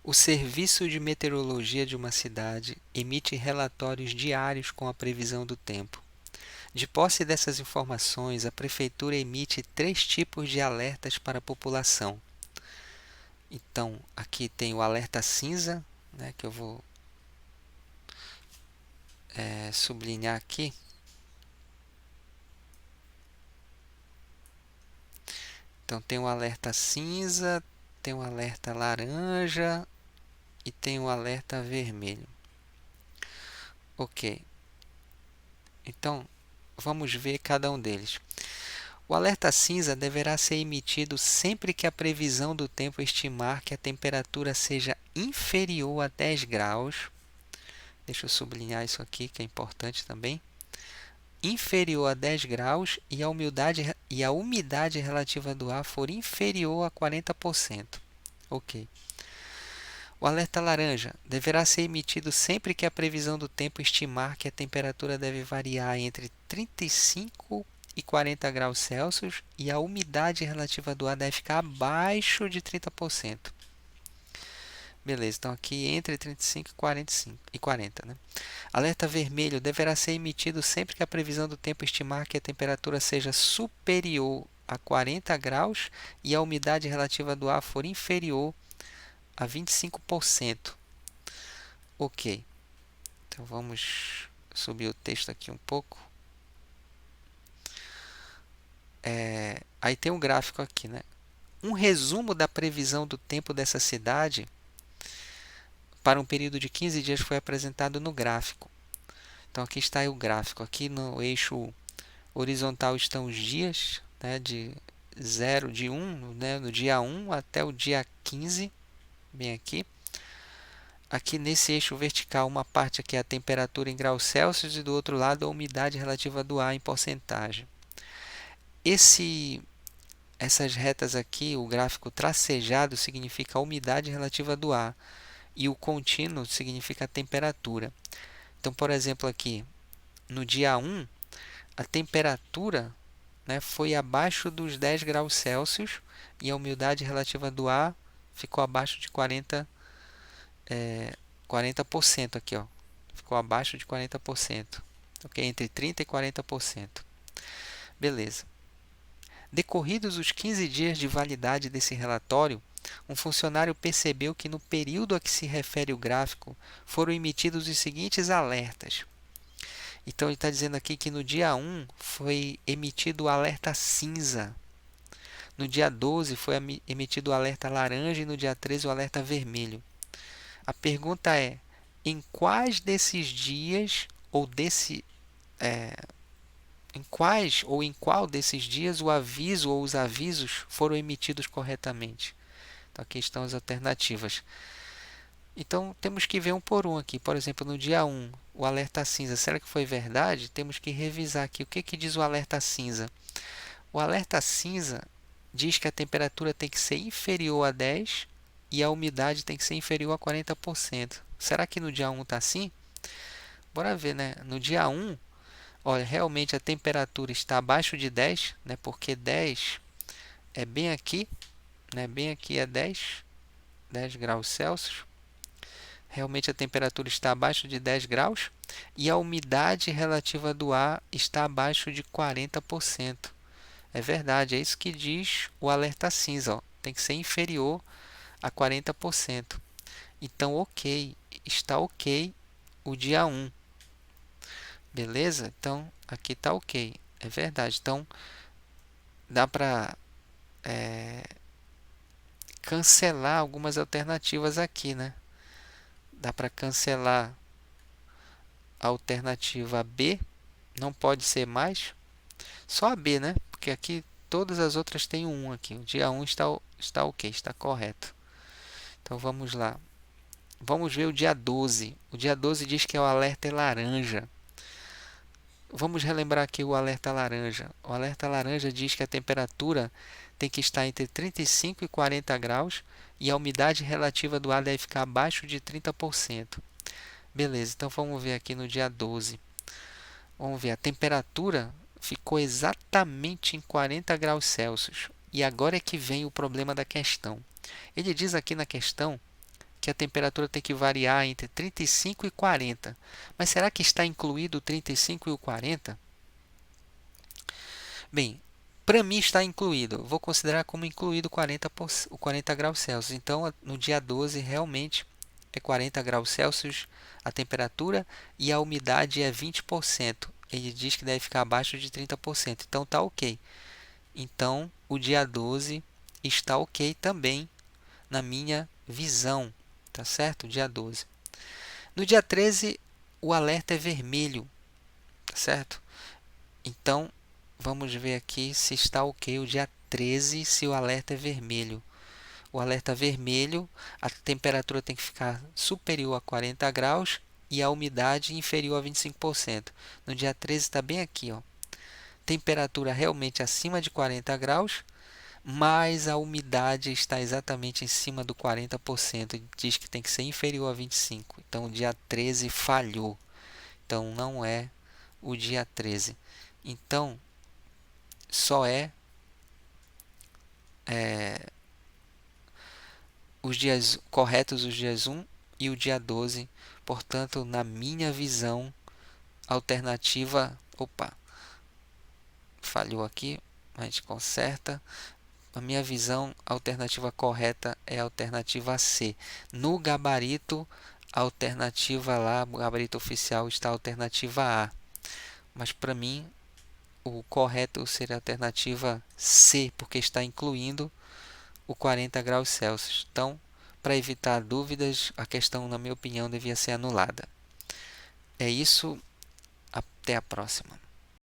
O Serviço de Meteorologia de uma cidade emite relatórios diários com a previsão do tempo. De posse dessas informações, a prefeitura emite 3 tipos de alertas para a população. Então, aqui tem o alerta cinza, né, que eu vou sublinhar aqui. Então, tem o alerta cinza, tem o alerta laranja e tem o alerta vermelho. Ok. Então, vamos ver cada um deles. O alerta cinza deverá ser emitido sempre que a previsão do tempo estimar que a temperatura seja inferior a 10 graus. Deixa eu sublinhar isso aqui, que é importante também. Inferior a 10 graus e a umidade relativa do ar for inferior a 40%. Ok. O alerta laranja deverá ser emitido sempre que a previsão do tempo estimar que a temperatura deve variar entre 35 e 40 graus Celsius e a umidade relativa do ar deve ficar abaixo de 30%. Beleza, então aqui entre 35 e 40, né? Alerta vermelho deverá ser emitido sempre que a previsão do tempo estimar que a temperatura seja superior a 40 graus e a umidade relativa do ar for inferior a 25%. Ok, então vamos subir o texto aqui um pouco. Aí tem um gráfico aqui, né? Um resumo da previsão do tempo dessa cidade para um período de 15 dias foi apresentado no gráfico. Então aqui está o gráfico. Aqui no eixo horizontal estão os dias, né, de 1, né, no dia 1 até o dia 15, bem aqui. Aqui nesse eixo vertical, uma parte aqui é a temperatura em graus Celsius e do outro lado a umidade relativa do ar em porcentagem. Essas retas aqui, o gráfico tracejado significa a umidade relativa do ar e o contínuo significa a temperatura. Então, por exemplo, aqui no dia 1, a temperatura, né, foi abaixo dos 10 graus Celsius e a umidade relativa do ar ficou abaixo de 40% aqui, ó. Ficou abaixo de 40%. Ok? Entre 30% e 40%. Beleza. Decorridos os 15 dias de validade desse relatório, um funcionário percebeu que no período a que se refere o gráfico foram emitidos os seguintes alertas. Então, ele está dizendo aqui que no dia 1 foi emitido o alerta cinza. No dia 12 foi emitido o alerta laranja e no dia 13 o alerta vermelho. A pergunta é, em quais desses dias em qual desses dias o aviso ou os avisos foram emitidos corretamente? Então, aqui estão as alternativas. Então, temos que ver um por um aqui. Por exemplo, no dia 1, o alerta cinza, será que foi verdade? Temos que revisar aqui. O que diz o alerta cinza? O alerta cinza diz que a temperatura tem que ser inferior a 10 e a umidade tem que ser inferior a 40%. Será que no dia 1 está assim? Bora ver, né? No dia 1, olha, realmente a temperatura está abaixo de 10, né? Porque 10 é bem aqui, né? Bem aqui é 10 graus Celsius. Realmente a temperatura está abaixo de 10 graus e a umidade relativa do ar está abaixo de 40%. É verdade, é isso que diz o alerta cinza, ó. Tem que ser inferior a 40%. Então, ok, está ok o dia 1. Beleza? Então, aqui está ok, é verdade. Então, dá para cancelar algumas alternativas aqui, né? Dá para cancelar a alternativa B, não pode ser mais, só a B, né? Porque aqui todas as outras têm um 1 aqui. O dia 1 está ok, está correto. Então vamos lá. Vamos ver o dia 12. O dia 12 diz que é o alerta laranja. Vamos relembrar aqui o alerta laranja. O alerta laranja diz que a temperatura tem que estar entre 35 e 40 graus e a umidade relativa do ar deve ficar abaixo de 30%. Beleza, então vamos ver aqui no dia 12. Vamos ver, a temperatura ficou exatamente em 40 graus Celsius. E agora é que vem o problema da questão. Ele diz aqui na questão que a temperatura tem que variar entre 35 e 40. Mas será que está incluído o 35 e o 40? Bem, para mim está incluído. Vou considerar como incluído o 40 graus Celsius. Então, no dia 12, realmente é 40 graus Celsius a temperatura e a umidade é 20%. Ele diz que deve ficar abaixo de 30%. Então, está ok. Então, o dia 12 está ok também na minha visão. Tá certo? Dia 12. No dia 13, o alerta é vermelho. Tá certo? Então, vamos ver aqui se está ok o dia 13, se o alerta é vermelho. O alerta vermelho, a temperatura tem que ficar superior a 40 graus e a umidade inferior a 25%. No dia 13 está bem aqui, ó. Temperatura realmente acima de 40 graus, mas a umidade está exatamente em cima do 40%. Diz que tem que ser inferior a 25%. Então, o dia 13 falhou. Então, não é o dia 13. Então, só os dias corretos, os dias 1 e o dia 12. Portanto, na minha visão, alternativa, opa, falhou aqui, a gente conserta. Na minha visão, a alternativa correta é a alternativa C. No gabarito, a alternativa lá, o gabarito oficial, está a alternativa A. Mas para mim, o correto seria a alternativa C, porque está incluindo o 40 graus Celsius. Então, para evitar dúvidas, a questão, na minha opinião, devia ser anulada. É isso, até a próxima.